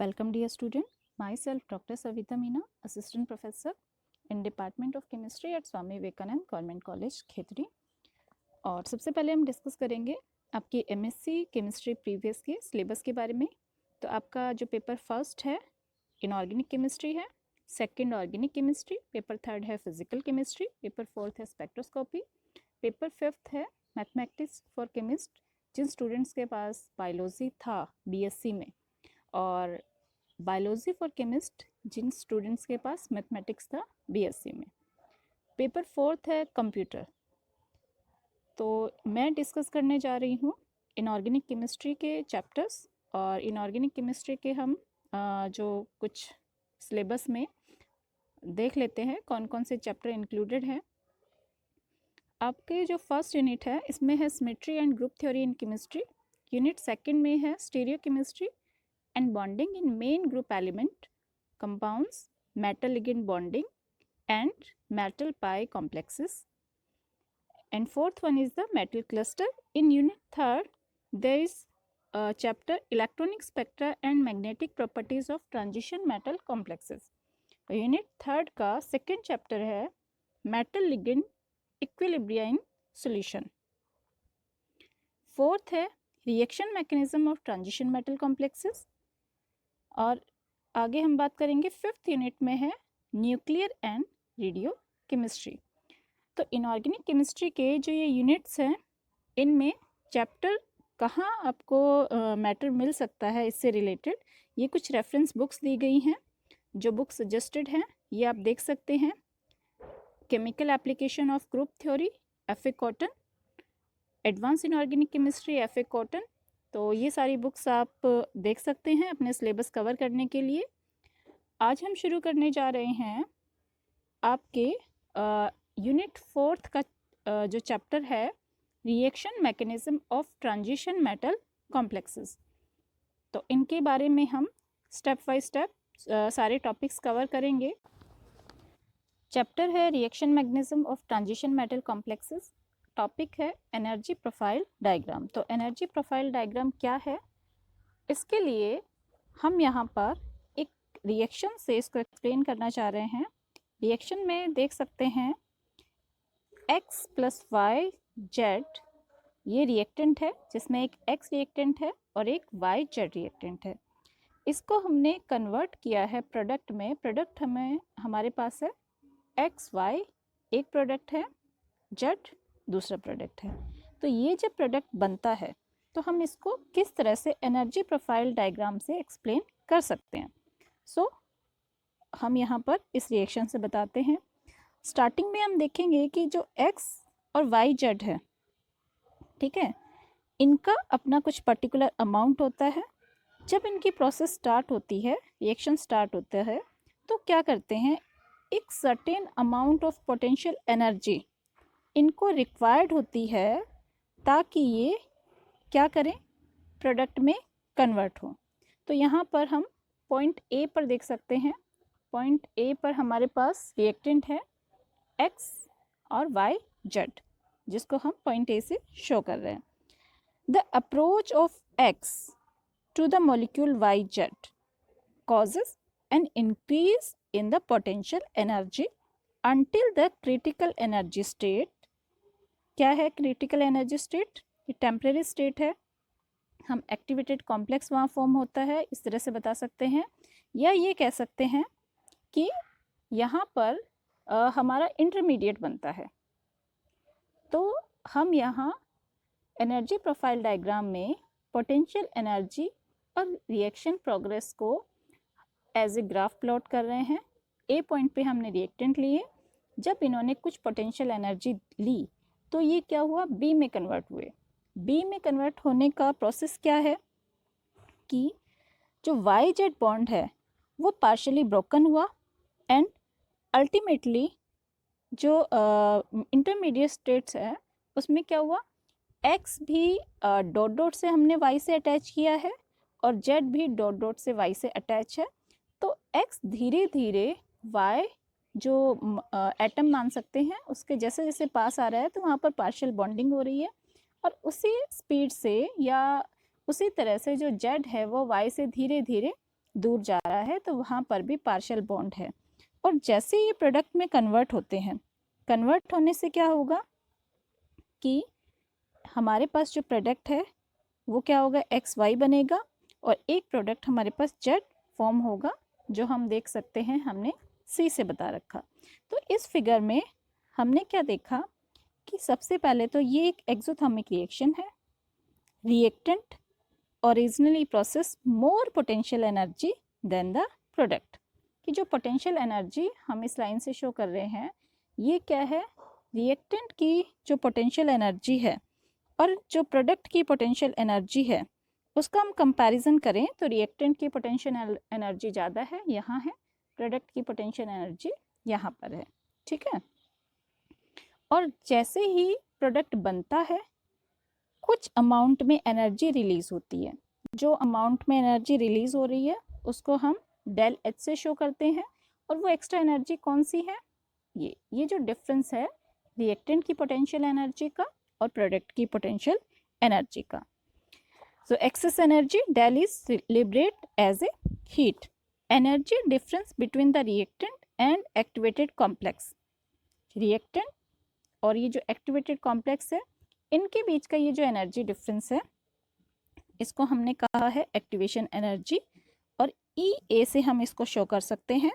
Welcome dear student, myself Dr. Savita Meena, Assistant Professor in Department of Chemistry at Swami Vivekanand Government College, Khetri. और सबसे पहले हम discuss करेंगे आपकी MSc chemistry previous के syllabus के बारे में। तो आपका जो पेपर फर्स्ट है इनऑर्गेनिक केमिस्ट्री है, second organic chemistry, paper third है फिजिकल केमिस्ट्री, पेपर फोर्थ है स्पेक्ट्रोस्कोपी, पेपर फिफ्थ है मैथमेटिक्स फॉर केमिस्ट। जिन स्टूडेंट्स के पास बायोलॉजी था BSc में और बायोलॉजी फॉर केमिस्ट जिन स्टूडेंट्स के पास मैथमेटिक्स था BSc में। पेपर फोर्थ है कंप्यूटर। तो मैं डिस्कस करने जा रही हूँ इनऑर्गेनिक केमिस्ट्री के चैप्टर्स, और इनऑर्गेनिक केमिस्ट्री के हम जो कुछ सिलेबस में देख लेते हैं कौन कौन से चैप्टर इंक्लूडेड हैं। आपके जो फर्स्ट यूनिट है इसमें है symmetry and group theory in chemistry. Unit second में है stereo chemistry and bonding in main group element, compounds, metal ligand bonding and metal pi complexes. And fourth one is the metal cluster. In unit third, there is a chapter electronic spectra and magnetic properties of transition metal complexes. Unit third का second chapter है metal ligand equilibria in solution. Fourth है reaction mechanism of transition metal complexes. और आगे हम बात करेंगे fifth unit में है न्यूक्लियर एंड रेडियो केमिस्ट्री। तो इनऑर्गेनिक केमिस्ट्री के जो ये यूनिट्स हैं इनमें चैप्टर कहाँ आपको मैटर मिल सकता है इससे रिलेटेड ये कुछ रेफरेंस बुक्स दी गई हैं। जो बुक सजेस्टेड हैं ये आप देख सकते हैं। Chemical application of group theory F.A. Cotton, advance inorganic chemistry F.A. Cotton. तो ये सारी बुक्स आप देख सकते हैं अपने सिलेबस कवर करने के लिए। आज हम शुरू करने जा रहे हैं आपके यूनिट फोर्थ का जो चैप्टर है reaction mechanism of transition metal complexes. तो इनके बारे में हम स्टेप बाय स्टेप सारे टॉपिक्स कवर करेंगे। चैप्टर है reaction mechanism of transition metal complexes. Topic है एनर्जी प्रोफाइल डायग्राम। तो एनर्जी प्रोफाइल डायग्राम क्या है, इसके लिए हम यहाँ पर एक रिएक्शन से इसको एक्सप्लेन करना चाह रहे हैं। रिएक्शन में देख सकते हैं X + Y Z ये रिएक्टेंट है जिसमें एक X रिएक्टेंट है और एक Y Z रिएक्टेंट है। इसको हमने कन्वर्ट किया है प्रोडक्ट में। प्रोडक्ट हमारे पास है XY एक प्रोडक्ट है, Z दूसरा प्रोडक्ट है। तो ये जब प्रोडक्ट बनता है तो हम इसको किस तरह से एनर्जी प्रोफाइल डायग्राम से एक्सप्लेन कर सकते हैं। हम यहाँ पर इस रिएक्शन से बताते हैं। स्टार्टिंग में हम देखेंगे कि जो X और YZ है, ठीक है, इनका अपना कुछ पर्टिकुलर अमाउंट होता है। जब इनकी प्रोसेस स्टार्ट होती है, रिएक्शन स्टार्ट होता है, तो क्या करते हैं, एक certain amount of potential energy इनको रिक्वायर्ड होती है ताकि ये क्या करें, प्रोडक्ट में कन्वर्ट हो। तो यहाँ पर हम पॉइंट A पर देख सकते हैं। पॉइंट A पर हमारे पास रिएक्टेंट है X और YZ जिसको हम पॉइंट A से शो कर रहे हैं। The approach of X to the molecule YZ causes an increase in the potential energy until the critical energy state। क्या है क्रिटिकल एनर्जी स्टेट? ये टेम्परेरी स्टेट है। हम एक्टिवेटेड कॉम्प्लेक्स वहाँ फॉर्म होता है, इस तरह से बता सकते हैं। या ये कह सकते हैं कि यहाँ पर हमारा इंटरमीडिएट बनता है। तो हम यहाँ एनर्जी प्रोफाइल डायग्राम में पोटेंशियल एनर्जी और रिएक्शन प्रोग्रेस को एज ए ग्राफ प्लॉट कर रहे हैं। A पॉइंट पे हमने रिएक्टेंट लिए, जब इन्होंने कुछ पोटेंशियल एनर्जी ली तो ये क्या हुआ, B में कन्वर्ट हुए। B में कन्वर्ट होने का प्रोसेस क्या है कि जो YZ बॉन्ड है वो पार्शियली ब्रोकन हुआ एंड अल्टीमेटली जो इंटरमीडिएट स्टेट्स है उसमें क्या हुआ, X भी डॉट डॉट से हमने Y से अटैच किया है और Z भी डॉट डॉट से Y से अटैच है। तो X धीरे धीरे Y जो एटम मान सकते हैं उसके जैसे जैसे पास आ रहा है तो वहाँ पर पार्शियल बॉन्डिंग हो रही है, और उसी स्पीड से या उसी तरह से जो Z है वो Y से धीरे धीरे दूर जा रहा है तो वहाँ पर भी पार्शियल बॉन्ड है। और जैसे ये प्रोडक्ट में कन्वर्ट होते हैं, कन्वर्ट होने से क्या होगा कि हमारे पास जो प्रोडक्ट है वो क्या होगा, XY बनेगा, और एक प्रोडक्ट हमारे पास Z फॉर्म होगा, जो हम देख सकते हैं, हमने C से बता रखा। तो इस फिगर में हमने क्या देखा कि सबसे पहले तो ये एक एक्सोथर्मिक रिएक्शन है। Reactant originally process more potential energy than the product, कि जो पोटेंशियल एनर्जी हम इस लाइन से शो कर रहे हैं, ये क्या है, रिएक्टेंट की जो पोटेंशियल एनर्जी है और जो प्रोडक्ट की पोटेंशियल एनर्जी है, उसका हम कंपैरिजन करें तो रिएक्टेंट की पोटेंशियल एनर्जी ज़्यादा है, यहाँ है, प्रोडक्ट की पोटेंशियल एनर्जी यहाँ पर है, ठीक है। और जैसे ही प्रोडक्ट बनता है, कुछ अमाउंट में एनर्जी रिलीज होती है। जो अमाउंट में एनर्जी रिलीज हो रही है उसको हम डेल एच से शो करते हैं, और वो एक्स्ट्रा एनर्जी कौन सी है, ये जो डिफरेंस है रिएक्टेंट की पोटेंशियल एनर्जी का और प्रोडक्ट की पोटेंशियल एनर्जी का। So excess energy del is liberate as a heat. Energy difference between the reactant and activated complex, reactant और ये जो एक्टिवेटेड कॉम्प्लेक्स है, इनके बीच का ये जो एनर्जी डिफरेंस है, इसको हमने कहा है एक्टिवेशन एनर्जी, और E से हम इसको शो कर सकते हैं।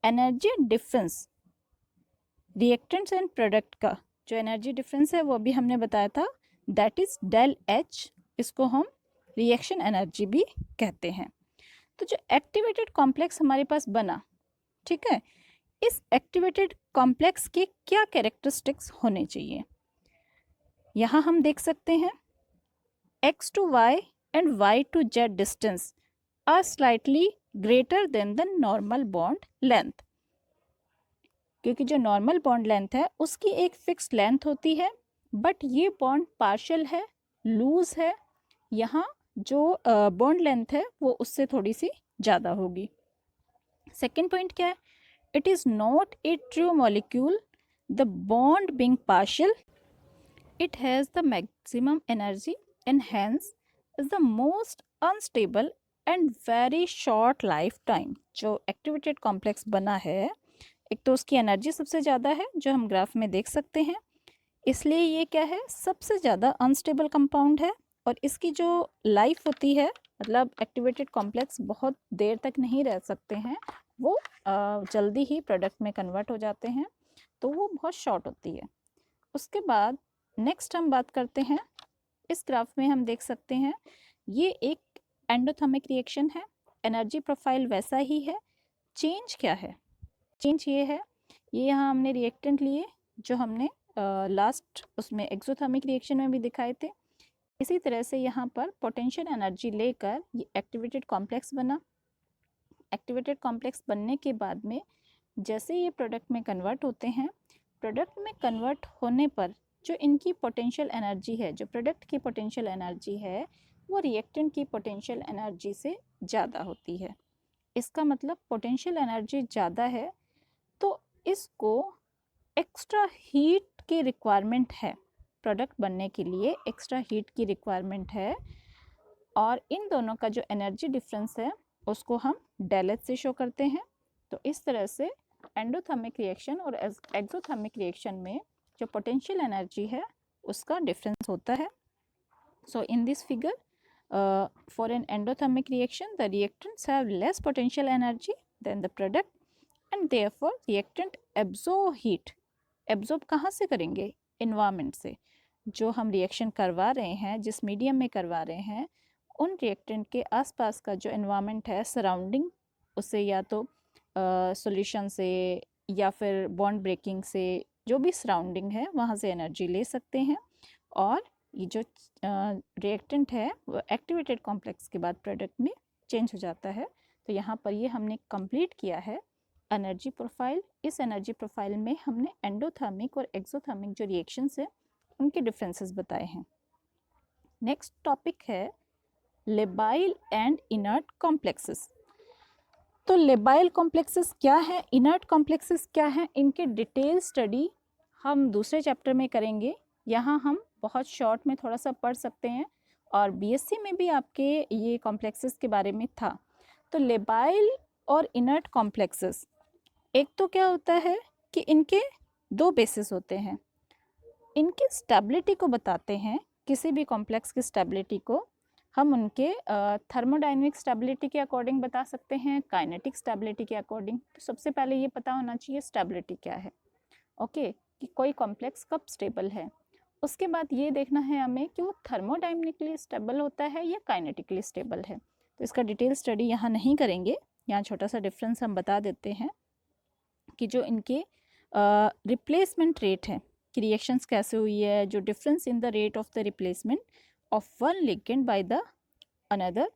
Energy difference reactants and product का जो एनर्जी डिफरेंस है वो भी हमने बताया था, दैट इज डेल एच, इसको हम रिएक्शन एनर्जी भी कहते हैं। तो जो एक्टिवेटेड कॉम्प्लेक्स हमारे पास बना, ठीक है, इस एक्टिवेटेड कॉम्प्लेक्स के क्या कैरेक्टरिस्टिक्स होने चाहिए, यहाँ हम देख सकते हैं X to Y and Y to Z distance are slightly greater than the normal bond length, क्योंकि जो नॉर्मल बॉन्ड लेंथ है उसकी एक फिक्स लेंथ होती है, बट ये बॉन्ड पार्शियल है, लूज है, यहाँ जो बॉन्ड लेंथ है वो उससे थोड़ी सी ज़्यादा होगी। सेकेंड पॉइंट क्या है, it is not a true molecule, the bond being partial, it has the maximum energy and hence is the most unstable and very short lifetime। जो एक्टिवेटेड कॉम्प्लेक्स बना है, एक तो उसकी एनर्जी सबसे ज़्यादा है जो हम ग्राफ में देख सकते हैं, इसलिए ये क्या है, सबसे ज़्यादा अनस्टेबल कंपाउंड है, और इसकी जो लाइफ होती है, मतलब एक्टिवेटेड कॉम्प्लेक्स बहुत देर तक नहीं रह सकते हैं, वो जल्दी ही प्रोडक्ट में कन्वर्ट हो जाते हैं, तो वो बहुत शॉर्ट होती है। उसके बाद नेक्स्ट हम बात करते हैं, इस ग्राफ में हम देख सकते हैं ये एक एंडोथर्मिक रिएक्शन है, एनर्जी प्रोफाइल वैसा ही है, चेंज क्या है, चेंज ये है, ये यहाँ हमने रिएक्टेंट लिए जो हमने लास्ट उसमें एक्सोथर्मिक रिएक्शन में भी दिखाए थे, इसी तरह से यहाँ पर पोटेंशियल एनर्जी लेकर ये एक्टिवेटेड कॉम्प्लेक्स बना। एक्टिवेटेड कॉम्प्लेक्स बनने के बाद में जैसे ये प्रोडक्ट में कन्वर्ट होते हैं, प्रोडक्ट में कन्वर्ट होने पर जो इनकी पोटेंशियल एनर्जी है, जो प्रोडक्ट की पोटेंशियल एनर्जी है, वो रिएक्टेंट की पोटेंशियल एनर्जी से ज़्यादा होती है। इसका मतलब पोटेंशियल एनर्जी ज़्यादा है तो इसको एक्स्ट्रा हीट की रिक्वायरमेंट है, प्रोडक्ट बनने के लिए एक्स्ट्रा हीट की रिक्वायरमेंट है, और इन दोनों का जो एनर्जी डिफरेंस है उसको हम डेल एच से शो करते हैं। तो इस तरह से एंडोथर्मिक रिएक्शन और एक्सोथर्मिक रिएक्शन में जो पोटेंशियल एनर्जी है उसका डिफरेंस होता है। So in this figure for an endothermic reaction the reactants have less potential energy than the product and therefore reactant absorb heat. Absorb कहाँ से करेंगे, इन्वायरमेंट से, जो हम रिएक्शन करवा रहे हैं, जिस मीडियम में करवा रहे हैं, उन रिएक्टेंट के आसपास का जो एनवायरनमेंट है सराउंडिंग, उससे या तो सॉल्यूशन से या फिर बॉन्ड ब्रेकिंग से, जो भी सराउंडिंग है वहाँ से एनर्जी ले सकते हैं, और ये जो रिएक्टेंट है वो एक्टिवेटेड कॉम्प्लेक्स के बाद प्रोडक्ट में चेंज हो जाता है। तो यहाँ पर ये हमने कंप्लीट किया है एनर्जी प्रोफाइल। इस एनर्जी प्रोफाइल में हमने एंडोथर्मिक और एक्सोथर्मिक जो रिएक्शंस है उनके डिफरेंसेस बताए हैं। नेक्स्ट टॉपिक है लेबाइल एंड इनर्ट कॉम्प्लेक्सेस। तो लेबाइल कॉम्प्लेक्सेस क्या है, इनर्ट कॉम्प्लेक्सेस क्या है, इनके डिटेल स्टडी हम दूसरे चैप्टर में करेंगे। यहाँ हम बहुत शॉर्ट में थोड़ा सा पढ़ सकते हैं, और बीएससी में भी आपके ये कॉम्प्लेक्सेस के बारे में था। तो लेबाइल और इनर्ट कॉम्प्लेक्सेस, एक तो क्या होता है कि इनके दो बेसिस होते हैं, इनकी स्टेबिलिटी को बताते हैं, किसी भी कॉम्प्लेक्स की स्टेबिलिटी को हम उनके थर्मोडाइनमिक स्टेबिलिटी के अकॉर्डिंग बता सकते हैं, काइनेटिक स्टेबिलिटी के अकॉर्डिंग। तो सबसे पहले ये पता होना चाहिए स्टेबिलिटी क्या है, ओके, कि कोई कॉम्प्लेक्स कब स्टेबल है। उसके बाद ये देखना है हमें कि वो थर्मोडाइनमिकली स्टेबल होता है या काइनेटिकली स्टेबल है। तो इसका डिटेल स्टडी यहाँ नहीं करेंगे, यहाँ छोटा सा डिफरेंस हम बता देते हैं कि जो इनके रिप्लेसमेंट रेट है कि रिएक्शंस कैसे हुई है, जो difference in the rate of the replacement of one ligand by the another,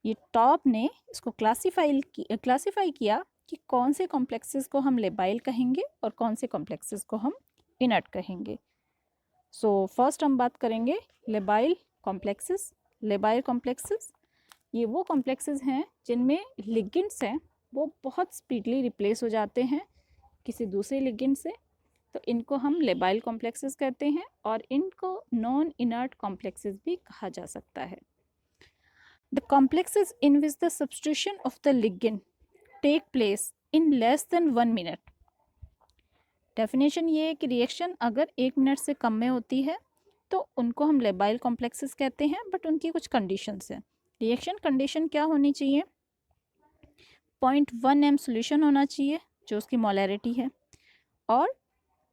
ये टॉप ने इसको क्लासीफाई किया कि कौन से कॉम्प्लेक्सेस को हम लेबाइल कहेंगे और कौन से कॉम्प्लेक्सेस को हम इनर्ट कहेंगे। सो फर्स्ट हम बात करेंगे लेबाइल कॉम्प्लेक्सेस। लेबाइल कॉम्प्लेक्सेस ये वो कॉम्प्लेक्सेस हैं जिनमें लिगेंड्स हैं वो बहुत स्पीडली रिप्लेस हो जाते हैं किसी दूसरे लिगेंड से, तो इनको हम लेबाइल कॉम्प्लेक्सेस कहते हैं और इनको नॉन इनर्ट कॉम्प्लेक्सेस भी कहा जा सकता है। The complexes in which the substitution of the ligand take place in less than 1 मिनट। डेफिनेशन ये है कि रिएक्शन अगर 1 मिनट से कम में होती है तो उनको हम लेबाइल कॉम्प्लेक्सेस कहते हैं, बट उनकी कुछ कंडीशंस हैं। रिएक्शन कंडीशन क्या होनी चाहिए, 0.1 m सोल्यूशन होना चाहिए जो उसकी मोलैरिटी है, और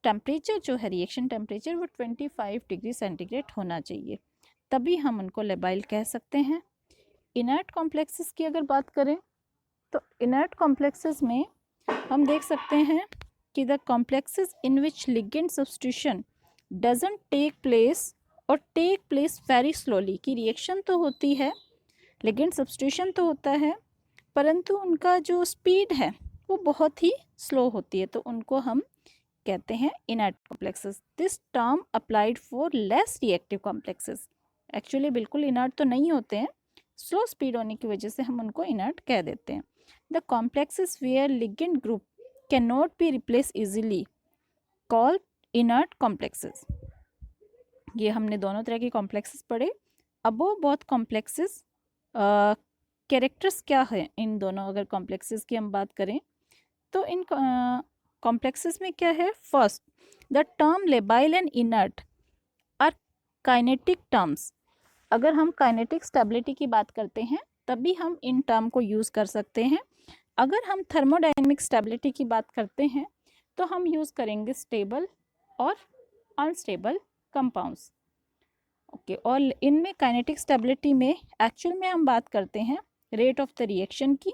टेम्परेचर जो है रिएक्शन टेम्परेचर वो 25 डिग्री सेंटीग्रेड होना चाहिए, तभी हम उनको लेबाइल कह सकते हैं। इनर्ट कॉम्प्लेक्सेस की अगर बात करें तो इनर्ट कॉम्प्लेक्सेस में हम देख सकते हैं कि the complexes in which ligand substitution doesn't take place और टेक प्लेस वेरी स्लोली, की रिएक्शन तो होती है, लिगेंड सब्स्टिट्यूशन तो होता है, परंतु उनका जो स्पीड है वो बहुत ही स्लो होती है, तो उनको हम कहते हैं inert complexes. This term applied for less reactive complexes, actually बिल्कुल इनर्ट तो नहीं होते हैं, स्लो स्पीड होने की वजह से हम उनको इनर्ट कह देते हैं। The complexes where ligand group can not be replace easily called inert complexes. ये हमने दोनों तरह के कॉम्प्लेक्सेस पढ़े। अब वो बहुत कॉम्प्लेक्सेस कैरेक्टर्स क्या है इन दोनों, अगर कॉम्प्लेक्सेस की हम बात करें तो इन कॉम्प्लेक्सेस में क्या है, first the term labile and inert are kinetic terms. अगर हम काइनेटिक स्टेबिलिटी की बात करते हैं तभी हम इन टर्म को यूज़ कर सकते हैं। अगर हम थर्मोडायनेमिक स्टेबिलिटी की बात करते हैं तो हम यूज़ करेंगे स्टेबल और अनस्टेबल कंपाउंड्स, ओके। और इनमें काइनेटिक स्टेबिलिटी में एक्चुअल में हम बात करते हैं रेट ऑफ द रिएक्शन की,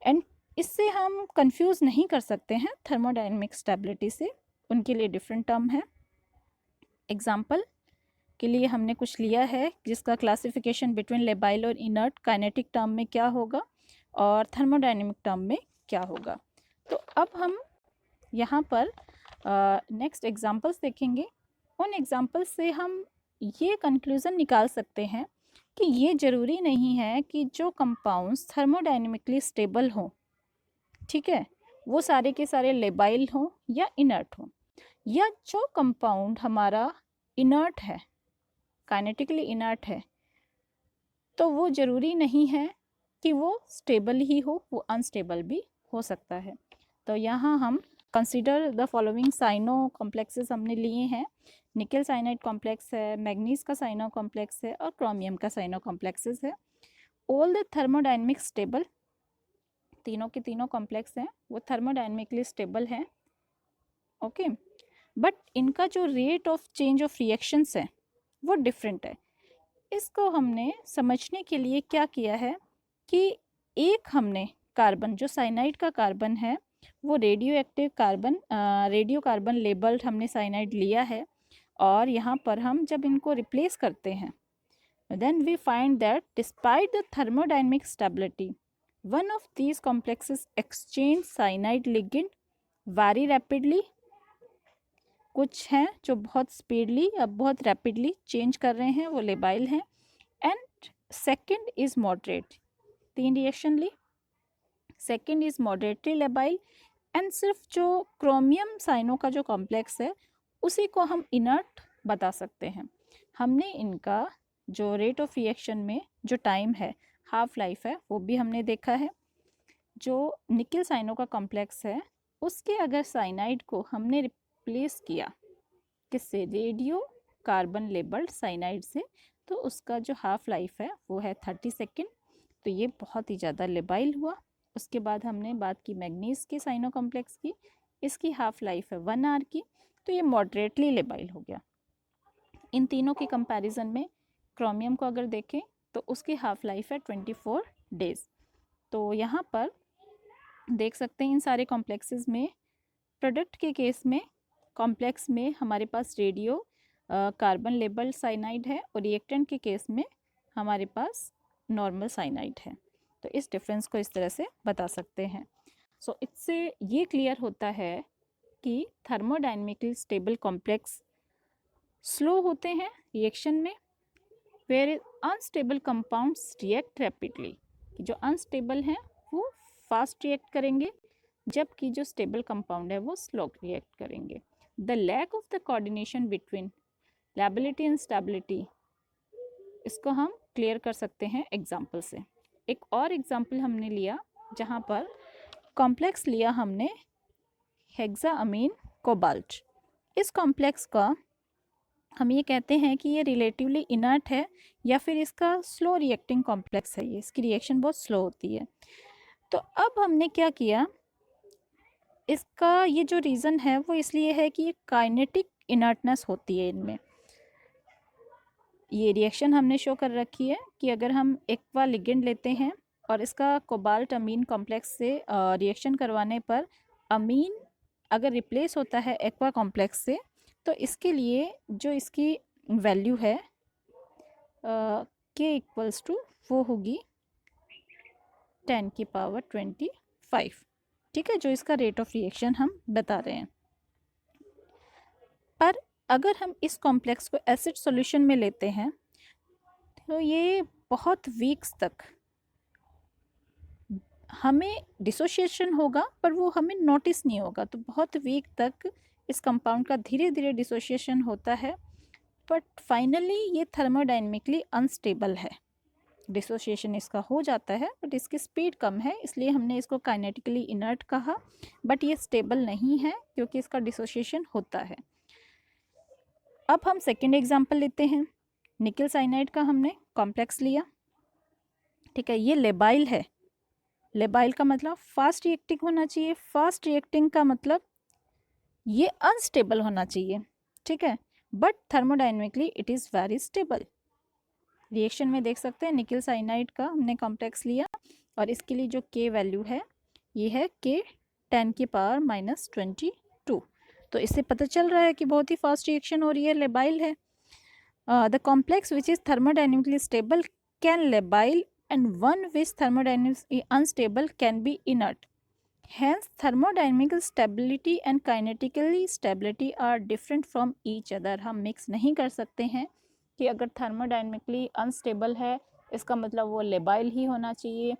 एंड इससे हम कंफ्यूज नहीं कर सकते हैं थर्मोडायनेमिक स्टेबिलिटी से, उनके लिए डिफरेंट टर्म है। एग्जाम्पल के लिए हमने कुछ लिया है जिसका क्लासिफिकेशन बिटवीन लेबाइल और इनर्ट काइनेटिक टर्म में क्या होगा और थर्मोडायनेमिक टर्म में क्या होगा। तो अब हम यहाँ पर नेक्स्ट एग्जाम्पल्स देखेंगे। उन एग्जाम्पल्स से हम ये कंक्लूज़न निकाल सकते हैं कि ये ज़रूरी नहीं है कि जो कंपाउंड्स थर्मोडायनेमिकली स्टेबल हों, ठीक है, वो सारे के सारे लेबाइल हों या इनर्ट हों, या जो कंपाउंड हमारा इनर्ट है, काइनेटिकली इनर्ट है, तो वो ज़रूरी नहीं है कि वो स्टेबल ही हो, वो अनस्टेबल भी हो सकता है। तो यहाँ हम consider the following cyano complexes हमने लिए हैं। निकल साइनाइड कॉम्प्लेक्स है, मैग्नीज का साइनो कॉम्प्लेक्स है और क्रोमियम का साइनो कॉम्प्लेक्सेस है। ऑल द थर्मोडायनेमिक स्टेबल, तीनों के तीनों कॉम्प्लेक्स हैं वो थर्मोडायनेमिकली स्टेबल हैं, ओके, बट इनका जो rate of change of reactions है वो डिफरेंट है। इसको हमने समझने के लिए क्या किया है कि एक हमने कार्बन, जो साइनाइड का कार्बन है वो radio active carbon, radio carbon labelled हमने साइनाइड लिया है, और यहाँ पर हम जब इनको रिप्लेस करते हैं then we find that despite the thermodynamic stability one of these complexes exchange cyanide ligand very rapidly, कुछ हैं जो बहुत स्पीडली अब बहुत रैपिडली चेंज कर रहे हैं, वो लेबाइल हैं, and second is moderate, 3 reaction ली, second is moderately labile, and सिर्फ जो क्रोमियम साइनो का जो कॉम्प्लेक्स है उसी को हम इनर्ट बता सकते हैं। हमने इनका जो रेट ऑफ रिएक्शन में जो टाइम है हाफ लाइफ है वो भी हमने देखा है। जो निकिल साइनो का कॉम्प्लेक्स है उसके अगर साइनाइड को हमने रिप्लेस किया किससे, रेडियो कार्बन लेबल्ड साइनाइड से, तो उसका जो हाफ लाइफ है वो है 30 सेकेंड। तो ये बहुत ही ज़्यादा लेबाइल हुआ। उसके बाद हमने बात की मैग्नीज के साइनो कॉम्प्लेक्स की, इसकी हाफ लाइफ है 1 आवर की, तो ये मॉडरेटली लेबाइल हो गया। इन तीनों की कंपैरिजन में क्रोमियम को अगर देखें तो उसकी हाफ लाइफ है 24 डेज। तो यहाँ पर देख सकते हैं इन सारे कॉम्प्लेक्सेस में प्रोडक्ट के केस में कॉम्प्लेक्स में हमारे पास रेडियो कार्बन लेबल्ड साइनाइड है और रिएक्टेंट के केस में हमारे पास नॉर्मल साइनाइड है। तो इस डिफरेंस को इस तरह से बता सकते हैं। सो इससे ये क्लियर होता है कि थर्मोडायनेमिकली स्टेबल कॉम्प्लेक्स स्लो होते हैं रिएक्शन में, where unstable compounds react rapidly. जो अनस्टेबल हैं वो फास्ट रिएक्ट करेंगे, जबकि जो स्टेबल कंपाउंड है वो स्लो रिएक्ट करेंगे। The lack of the coordination between lability and stability, इसको हम क्लियर कर सकते हैं एग्जाम्पल से। एक और एग्जाम्पल हमने लिया जहाँ पर कॉम्प्लेक्स लिया हमने हेक्साअमीन कोबाल्ट। इस कॉम्प्लेक्स का हम ये कहते हैं कि ये रिलेटिवली इनर्ट है या फिर इसका स्लो रिएक्टिंग कॉम्प्लेक्स है, ये इसकी रिएक्शन बहुत स्लो होती है। तो अब हमने क्या किया, इसका ये जो रीज़न है वो इसलिए है कि ये काइनेटिक इनर्टनेस होती है इनमें। ये रिएक्शन हमने शो कर रखी है कि अगर हम एक्वा लिगेंड लेते हैं और इसका कोबाल्ट अमीन कॉम्प्लेक्स से रिएक्शन करवाने पर अमीन अगर रिप्लेस होता है एक्वा कॉम्प्लेक्स से, तो इसके लिए जो इसकी वैल्यू है के इक्वल्स टू वो होगी 10⁻25। ठीक है, जो इसका रेट ऑफ रिएक्शन हम बता रहे हैं। पर अगर हम इस कॉम्प्लेक्स को एसिड सॉल्यूशन में लेते हैं तो ये बहुत वीक्स तक हमें डिसोसिएशन होगा पर वो हमें नोटिस नहीं होगा। तो बहुत वीक तक इस कंपाउंड का धीरे धीरे डिसोसिएशन होता है, बट फाइनली ये थर्मोडायनेमिकली अनस्टेबल है। डिसोसिएशन इसका हो जाता है बट इसकी स्पीड कम है, इसलिए हमने इसको काइनेटिकली इनर्ट कहा, बट ये स्टेबल नहीं है क्योंकि इसका डिसोसिएशन होता है। अब हम सेकेंड एग्जाम्पल लेते हैं। निकिल साइनाइड का हमने कॉम्प्लेक्स लिया, ठीक है, ये लेबाइल है। लेबाइल का मतलब फास्ट रिएक्टिंग होना चाहिए, फास्ट रिएक्टिंग का मतलब ये अनस्टेबल होना चाहिए, ठीक है, but thermodynamically it is very stable. Reaction में देख सकते हैं निकिल साइनाइड का हमने कॉम्प्लेक्स लिया और इसके लिए जो के वैल्यू है ये है के 10⁻22। तो इससे पता चल रहा है कि बहुत ही फास्ट रिएक्शन हो रही है, लेबाइल है। The complex which is thermodynamically stable can labile and one which thermodynamically unstable can be inert. Hence, thermodynamical stability and kinetically stability are different from each other. हम मिक्स नहीं कर सकते हैं कि अगर थर्मोडायनेमिकली अनस्टेबल है इसका मतलब वो लेबाइल ही होना चाहिए,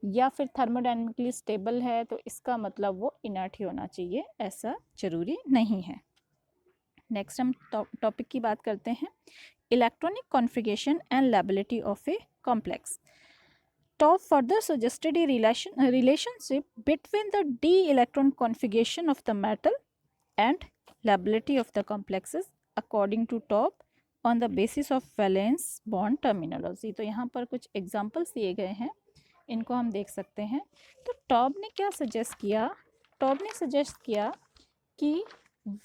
या फिर थर्मोडायनेमिकली स्टेबल है तो इसका मतलब वो इनर्ट ही होना चाहिए, ऐसा जरूरी नहीं है। नेक्स्ट हम टॉपिक की बात करते हैं, electronic configuration and liability of a complex. Top further suggested a relationship between the d electron configuration of the metal and lability of the complexes according to Top on the basis of valence bond terminology। तो यहाँ पर कुछ examples दिए गए हैं, इनको हम देख सकते हैं। तो टॉप ने क्या सजेस्ट किया, टॉप ने सजेस्ट किया कि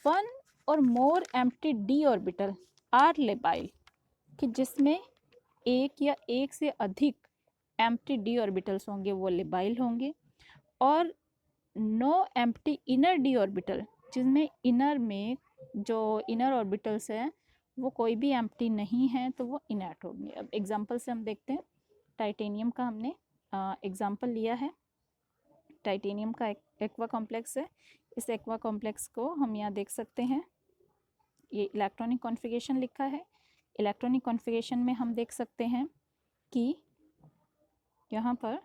one or more empty d orbital are labile, कि जिसमें एक या एक से अधिक एम्प्टी डी ऑर्बिटल्स होंगे वो लेबाइल होंगे, और no empty inner d orbital, जिनमें इनर में जो इनर ऑर्बिटल्स हैं वो कोई भी एम्प्टी नहीं है तो वो इनर्ट होंगे। अब एग्जांपल से हम देखते हैं, टाइटेनियम का हमने एग्जांपल लिया है। टाइटेनियम का एक्वा कॉम्प्लेक्स है, इस एक्वा कॉम्प्लेक्स को हम यहाँ देख सकते हैं, ये इलेक्ट्रॉनिक कॉन्फ़िगरेशन लिखा है। इलेक्ट्रॉनिक कॉन्फ़िगरेशन में हम देख सकते हैं कि यहाँ पर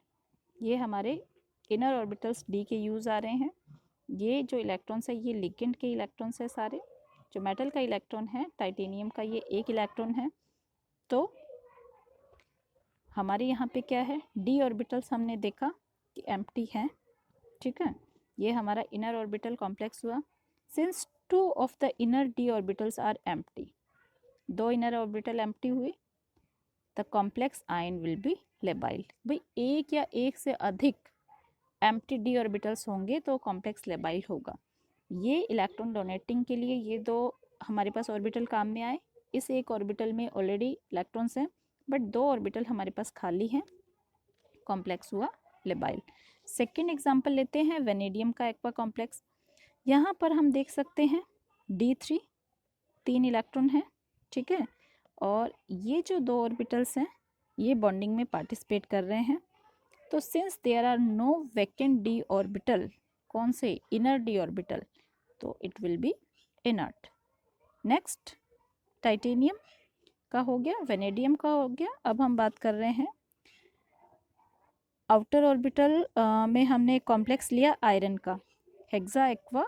ये हमारे इनर ऑर्बिटल्स डी के यूज़ आ रहे हैं। ये जो इलेक्ट्रॉन्स है ये लिगेंड के इलेक्ट्रॉन्स है सारे। जो मेटल का इलेक्ट्रॉन है टाइटेनियम का ये एक इलेक्ट्रॉन है, तो हमारे यहाँ पे क्या है, d ऑर्बिटल्स हमने देखा कि एम्प्टी है, ठीक है, ये हमारा इनर ऑर्बिटल कॉम्प्लेक्स हुआ। Since 2 of the inner d orbitals are empty, 2 inner orbital empty हुए, the complex ion will be labile. भाई एक या एक से अधिक एम्प्टी d ऑर्बिटल्स होंगे तो कॉम्प्लेक्स लेबाइल होगा। ये इलेक्ट्रॉन डोनेटिंग के लिए ये 2 हमारे पास ऑर्बिटल काम में आए। इस एक ऑर्बिटल में ऑलरेडी इलेक्ट्रॉन्स हैं, बट 2 ऑर्बिटल हमारे पास खाली हैं, कॉम्प्लेक्स हुआ लेबाइल। सेकेंड एग्जाम्पल लेते हैं वेनेडियम का एक्वा कॉम्प्लेक्स। यहाँ पर हम देख सकते हैं D3 3 इलेक्ट्रॉन हैं, ठीक है, और ये जो 2 ऑर्बिटल्स हैं ये बॉन्डिंग में पार्टिसिपेट कर रहे हैं। तो since there are no vacant d orbital, कौन से, इनर d ऑर्बिटल, तो it will be inert. Next titanium का हो गया, वेनेडियम का हो गया। अब हम बात कर रहे हैं आउटर ऑर्बिटल में हमने कॉम्प्लेक्स लिया आयरन का, हेक्सा एक्वा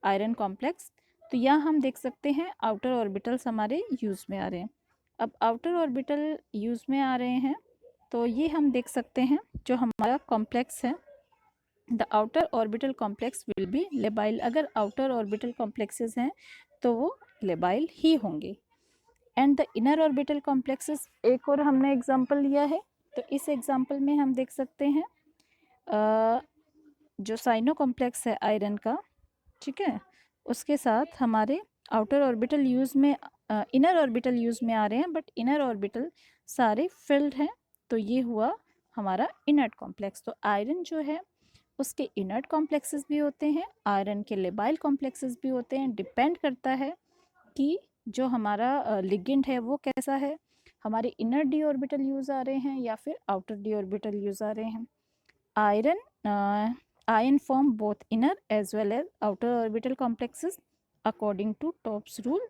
आयरन कॉम्प्लेक्स। तो यहाँ हम देख सकते हैं आउटर ऑर्बिटल्स हमारे यूज़ में आ रहे हैं। अब आउटर ऑर्बिटल यूज़ में आ रहे हैं तो ये हम देख सकते हैं जो हमारा कॉम्प्लेक्स है, the outer orbital complex will be labile. अगर आउटर ऑर्बिटल कॉम्प्लेक्सेस हैं तो वो लेबाइल ही होंगे। And the inner orbital complexes, एक और हमने एग्जांपल लिया है, तो इस एग्जांपल में हम देख सकते हैं जो साइनो कॉम्प्लेक्स है आयरन का, ठीक है, उसके साथ हमारे आउटर ऑर्बिटल यूज़ में, इनर ऑर्बिटल यूज़ में आ रहे हैं, बट इनर ऑर्बिटल सारे फिल्ड हैं, तो ये हुआ हमारा इनर्ट कॉम्प्लेक्स। तो आयरन जो है उसके इनर्ट कॉम्प्लेक्सेस भी होते हैं, आयरन के लेबाइल कॉम्प्लेक्सेस भी होते हैं। डिपेंड करता है कि जो हमारा लिगेंड है वो कैसा है, हमारे इनर डी ऑर्बिटल यूज़ आ रहे हैं या फिर आउटर डी ऑर्बिटल यूज़ आ रहे हैं। Ion form both inner as well as outer orbital complexes according to Top's rule.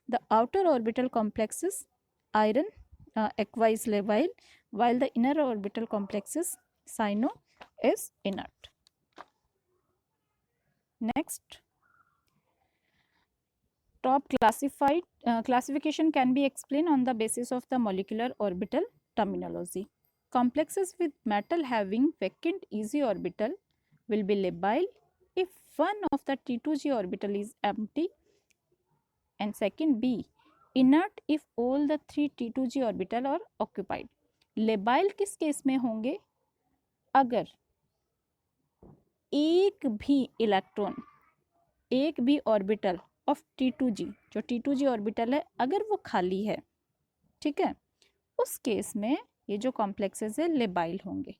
The outer orbital complexes iron aqua is labile, while the inner orbital complexes cyano is inert. Next, top classification can be explained on the basis of the molecular orbital terminology. Complexes with metal having vacant easy orbital will be labile if one of the T2G orbital is empty, and second B, inert if all the 3 T2G orbital are occupied. Labile किस case में होंगे, अगर एक भी electron, एक भी orbital of T2G, जो T2G orbital है अगर वो खाली है, ठीक है, उस केस में ये जो कॉम्प्लेक्सेस है लेबाइल होंगे,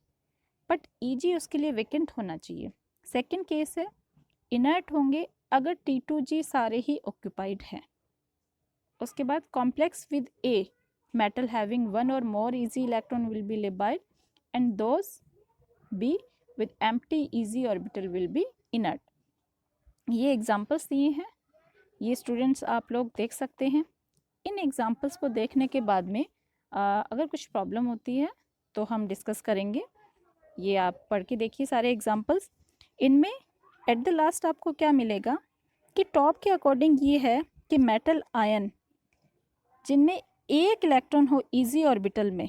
बट EG उसके लिए वेकेंट होना चाहिए। सेकेंड केस है इनर्ट होंगे अगर T2G सारे ही ऑक्यूपाइड हैं। उसके बाद complex with a metal having one or more e g electron will be labile, and those be with empty e g orbital will be inert. ये एग्जांपल्स दिए हैं, ये स्टूडेंट्स आप लोग देख सकते हैं। इन एग्जांपल्स को देखने के बाद में अगर कुछ प्रॉब्लम होती है तो हम डिस्कस करेंगे। ये आप पढ़ के देखिए सारे एग्जांपल्स। इनमें एट द लास्ट आपको क्या मिलेगा कि टॉप के अकॉर्डिंग ये है कि मेटल आयन जिनमें एक इलेक्ट्रॉन हो इजी ऑर्बिटल में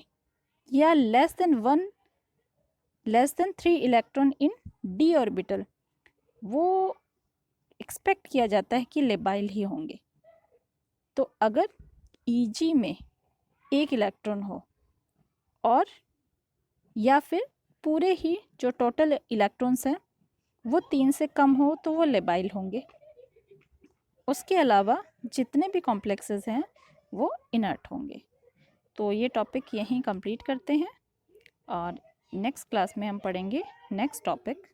या less than 3 electron in D orbital, वो एक्सपेक्ट किया जाता है कि लेबाइल ही होंगे। तो अगर ईजी में एक इलेक्ट्रॉन हो और या फिर पूरे ही जो टोटल इलेक्ट्रॉन्स हैं वो 3 से कम हो तो वो लेबाइल होंगे। उसके अलावा जितने भी कॉम्प्लेक्सेस हैं वो इनर्ट होंगे। तो ये टॉपिक यहीं कंप्लीट करते हैं और नेक्स्ट क्लास में हम पढ़ेंगे नेक्स्ट टॉपिक